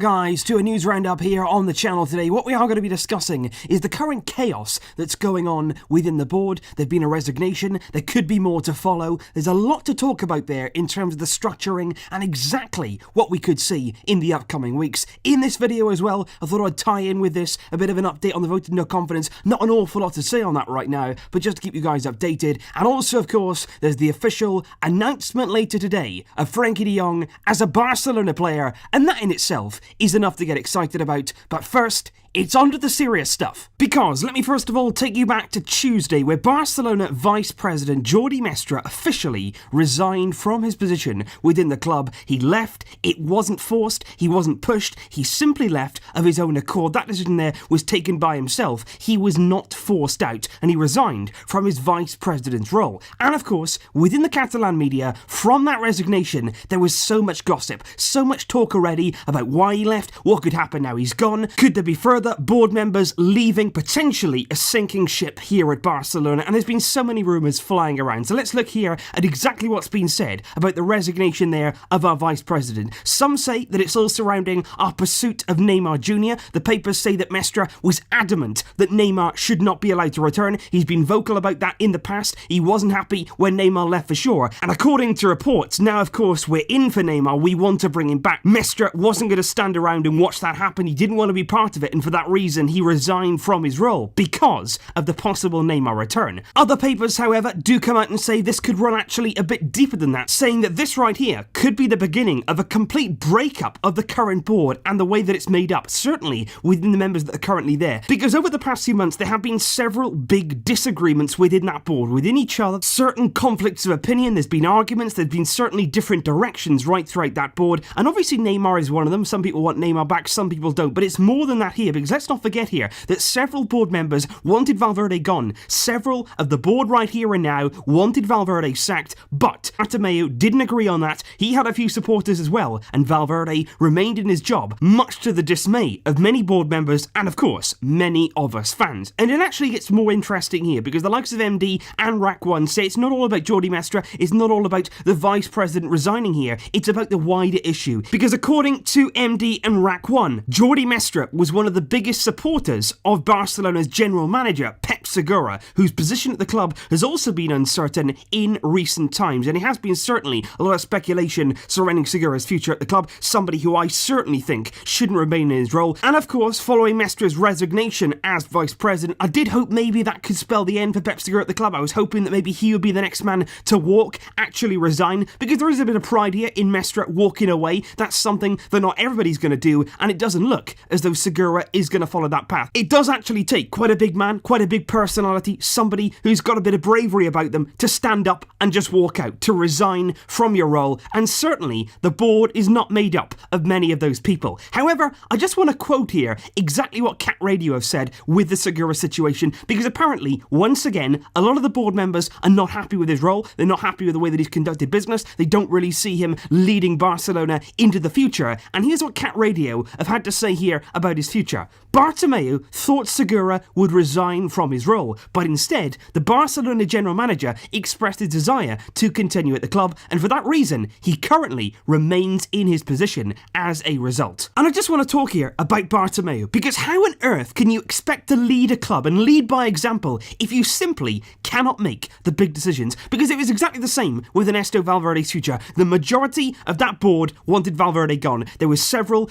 Guys, to a news roundup here on the channel today. What we are going to be discussing is the current chaos that's going on within the board. There's been a resignation, there could be more to follow. There's a lot to talk about there in terms of the structuring and exactly what we could see in the upcoming weeks. In this video as well, I thought I'd tie in with this, a bit of an update on the vote of no confidence. Not an awful lot to say on that right now, but just to keep you guys updated. And also, of course, there's the official announcement later today of Frankie de Jong as a Barcelona player, and that in itself is enough to get excited about. But first, it's on to the serious stuff. Because let me first of all take you back to Tuesday, where Barcelona Vice President Jordi Mestre officially resigned from his position within the club. He left, it wasn't forced, he wasn't pushed, he simply left of his own accord. That decision there was taken by himself. He was not forced out, and he resigned from his Vice President's role. And of course, within the Catalan media, from that resignation, there was so much gossip, so much talk already about why he left, what could happen now he's gone, could there be further board members leaving, potentially a sinking ship here at Barcelona, and there's been so many rumours flying around. So let's look here at exactly what's been said about the resignation there of our Vice President. Some say that it's all surrounding our pursuit of Neymar Jr. The papers say that Mestre was adamant that Neymar should not be allowed to return. He's been vocal about that in the past. He wasn't happy when Neymar left for sure, and according to reports, now of course we're in for Neymar, we want to bring him back. Mestre wasn't going to stand around and watch that happen. He didn't want to be part of it, and for that reason he resigned from his role because of the possible Neymar return. Other papers, however, do come out and say this could run actually a bit deeper than that, saying that this right here could be the beginning of a complete breakup of the current board and the way that it's made up, certainly within the members that are currently there. Because over the past few months there have been several big disagreements within that board, within each other, certain conflicts of opinion, there's been arguments, there's been certainly different directions right throughout that board, and obviously Neymar is one of them. Some people want Neymar back, some people don't, but it's more than that here, because let's not forget here that several board members wanted Valverde gone. Several of the board right here and now wanted Valverde sacked, but Bartomeu didn't agree on that. He had a few supporters as well, and Valverde remained in his job, much to the dismay of many board members and of course many of us fans. And it actually gets more interesting here, because the likes of MD and Rack1 say it's not all about Jordi Mestre, it's not all about the Vice President resigning here, it's about the wider issue. Because according to MD and Rack1, Jordi Mestre was one of the biggest supporters of Barcelona's general manager, Pep Segura, whose position at the club has also been uncertain in recent times, and it has been certainly a lot of speculation surrounding Segura's future at the club, somebody who I certainly think shouldn't remain in his role. And of course, following Mestre's resignation as Vice President, I did hope maybe that could spell the end for Pep Segura at the club. I was hoping that maybe he would be the next man to walk, actually resign, because there is a bit of pride here in Mestre walking away. That's something that not everybody's going to do, and it doesn't look as though Segura is going to follow that path. It does actually take quite a big man, quite a big personality, somebody who's got a bit of bravery about them to stand up and just walk out, to resign from your role, and certainly the board is not made up of many of those people. However, I just want to quote here exactly what Cat Radio have said with the Segura situation, because apparently, once again, a lot of the board members are not happy with his role, they're not happy with the way that he's conducted business, they don't really see him leading Barcelona into the future, and here's what Cat Radio have had to say here about his future. Bartomeu thought Segura would resign from his role, but instead, the Barcelona general manager expressed his desire to continue at the club, and for that reason, he currently remains in his position as a result. And I just want to talk here about Bartomeu, because how on earth can you expect to lead a club and lead by example if you simply cannot make the big decisions? Because it was exactly the same with Ernesto Valverde's future. The majority of that board wanted Valverde gone. There were several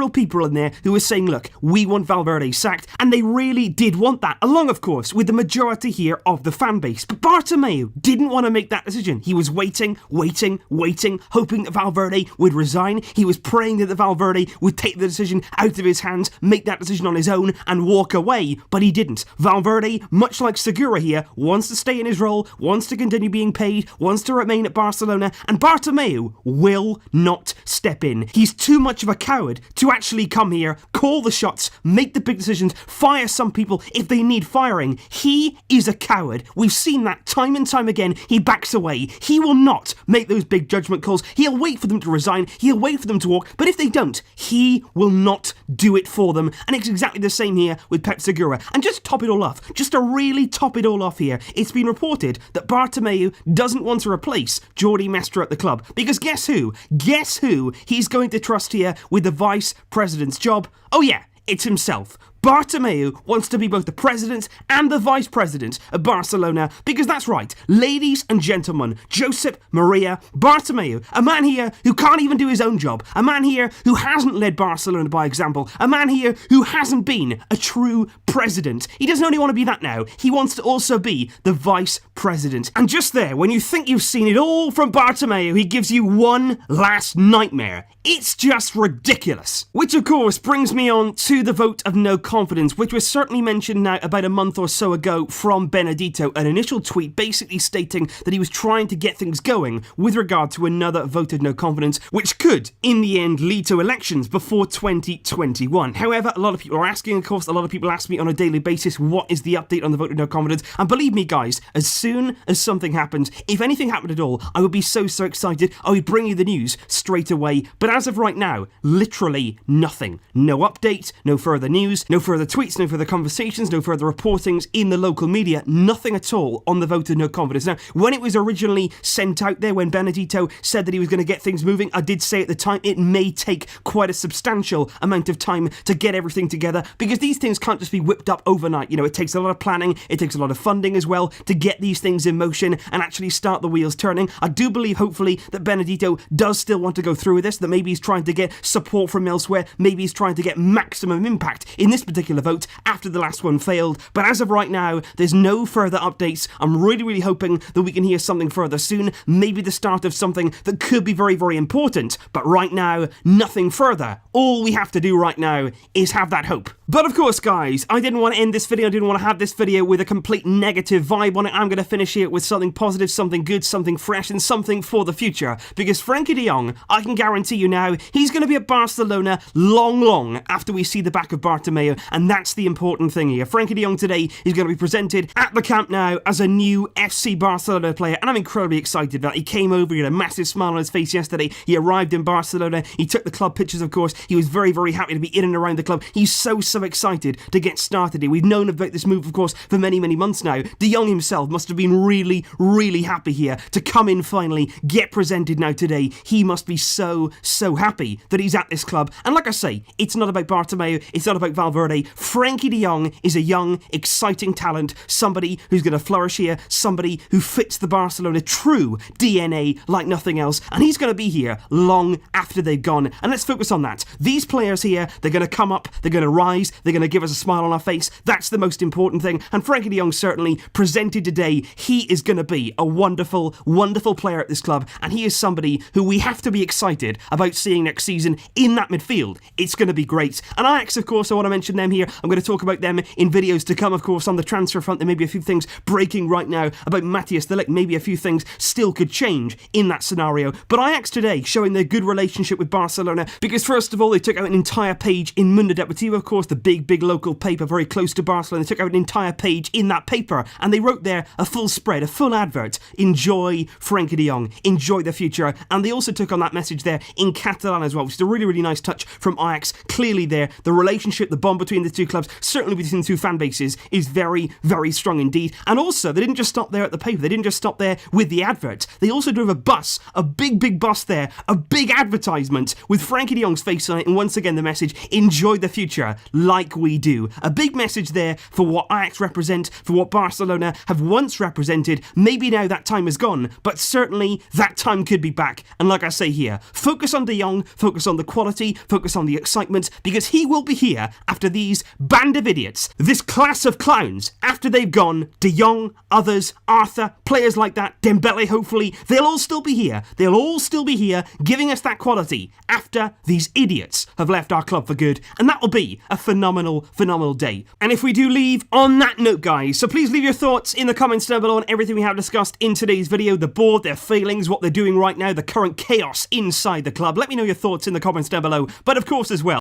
people in there who were saying, look, we want Valverde sacked, and they really did want that, along of course with the majority here of the fan base. But Bartomeu didn't want to make that decision. He was waiting, hoping that Valverde would resign. He was praying that Valverde would take the decision out of his hands, make that decision on his own and walk away, but he didn't. Valverde, much like Segura here, wants to stay in his role, wants to continue being paid, wants to remain at Barcelona, and Bartomeu will not step in. He's too much of a coward to actually come here, call call the shots, make the big decisions, fire some people if they need firing. He is a coward. We've seen that time and time again. He backs away. He will not make those big judgment calls. He'll wait for them to resign. He'll wait for them to walk. But if they don't, he will not do it for them. And it's exactly the same here with Pep Segura. And just to top it all off, just to really top it all off here, it's been reported that Bartomeu doesn't want to replace Jordi Mestre at the club. Because guess who? Guess who he's going to trust here with the vice president's job? Oh yeah, it's himself. Bartomeu wants to be both the president and the vice president of Barcelona, because that's right, ladies and gentlemen, Josep Maria Bartomeu, a man here who can't even do his own job, a man here who hasn't led Barcelona by example, a man here who hasn't been a true president. He doesn't only want to be that now, he wants to also be the vice president. And just there, when you think you've seen it all from Bartomeu, he gives you one last nightmare. It's just ridiculous. Which of course brings me on to the vote of no confidence, which was certainly mentioned now about a month or so ago from Benedito, an initial tweet basically stating that he was trying to get things going with regard to another vote of no confidence, which could, in the end, lead to elections before 2021. However, a lot of people are asking, of course, a lot of people ask me on a daily basis, what is the update on the vote of no confidence? And believe me, guys, as soon as something happens, if anything happened at all, I would be so excited, I would bring you the news straight away. But as of right now, literally nothing. No update, no further news, no further tweets, no further conversations, no further reportings in the local media, nothing at all on the vote of no confidence. Now, when it was originally sent out there, when Benedito said that he was going to get things moving, I did say at the time it may take quite a substantial amount of time to get everything together, because these things can't just be whipped up overnight. You know, it takes a lot of planning, it takes a lot of funding as well to get these things in motion and actually start the wheels turning. I do believe, hopefully, that Benedito does still want to go through with this, that maybe he's trying to get support from elsewhere, maybe he's trying to get maximum impact in this particular vote after the last one failed. But as of right now, there's no further updates. I'm really hoping that we can hear something further soon, maybe the start of something that could be very important. But right now, nothing further. All we have to do right now is have that hope. But of course, guys, I didn't want to end this video, I didn't want to have this video with a complete negative vibe on it. I'm going to finish here with something positive, something good, something fresh, and something for the future. Because Frankie de Jong, I can guarantee you now, he's going to be at Barcelona long after we see the back of Bartomeu, and that's the important thing here. Frankie de Jong today is going to be presented at the Camp Nou as a new FC Barcelona player, and I'm incredibly excited about it. He came over, he had a massive smile on his face yesterday, he arrived in Barcelona, he took the club pictures, of course, he was very happy to be in and around the club. He's so excited to get started here. We've known about this move, of course, for many months now. De Jong himself must have been really happy here to come in finally, get presented now today. He must be so happy that he's at this club. And like I say, it's not about Bartomeu, it's not about Valverde. Frankie de Jong is a young, exciting talent, somebody who's going to flourish here, somebody who fits the Barcelona true DNA like nothing else, and he's going to be here long after they've gone. And let's focus on that. These players here, they're going to come up, they're going to rise, they're going to give us a smile on our face. That's the most important thing. And Frankie de Jong certainly presented today. He is going to be a wonderful player at this club, and he is somebody who we have to be excited about seeing next season in that midfield. It's going to be great. And Ajax, of course, I want to mention them here. I'm going to talk about them in videos to come, of course, on the transfer front. There may be a few things breaking right now about Matthias de Ligt. Maybe a few things still could change in that scenario. But Ajax today showing their good relationship with Barcelona, because first of all, they took out an entire page in Mundo Deportivo, of course, the big local paper very close to Barcelona. They took out an entire page in that paper, and they wrote there a full spread, a full advert. Enjoy Frankie de Jong, enjoy the future. And they also took on that message there in Catalan as well, which is a really nice touch from Ajax. Clearly there, the relationship, the bond between the two clubs, certainly between the two fan bases, is very strong indeed. And also, they didn't just stop there at the paper, they didn't just stop there with the advert. They also drove a bus, a big bus there, a big advertisement with Frankie de Jong's face on it, and once again the message, enjoy the future like we do. A big message there for what Ajax represent, for what Barcelona have once represented. Maybe now that time is gone, but certainly that time could be back. And like I say here, focus on de Jong, focus on the quality, focus on the excitement, because he will be here after these band of idiots, this class of clowns, after they've gone. De Jong, others, Arthur, players like that, Dembele hopefully, they'll all still be here. They'll all still be here giving us that quality after these idiots have left our club for good. And that will be a phenomenal day. And if we do leave on that note, guys, so please leave your thoughts in the comments down below on everything we have discussed in today's video, the board, their failings, what they're doing right now, the current chaos inside the club. Let me know your thoughts in the comments down below. But of course as well,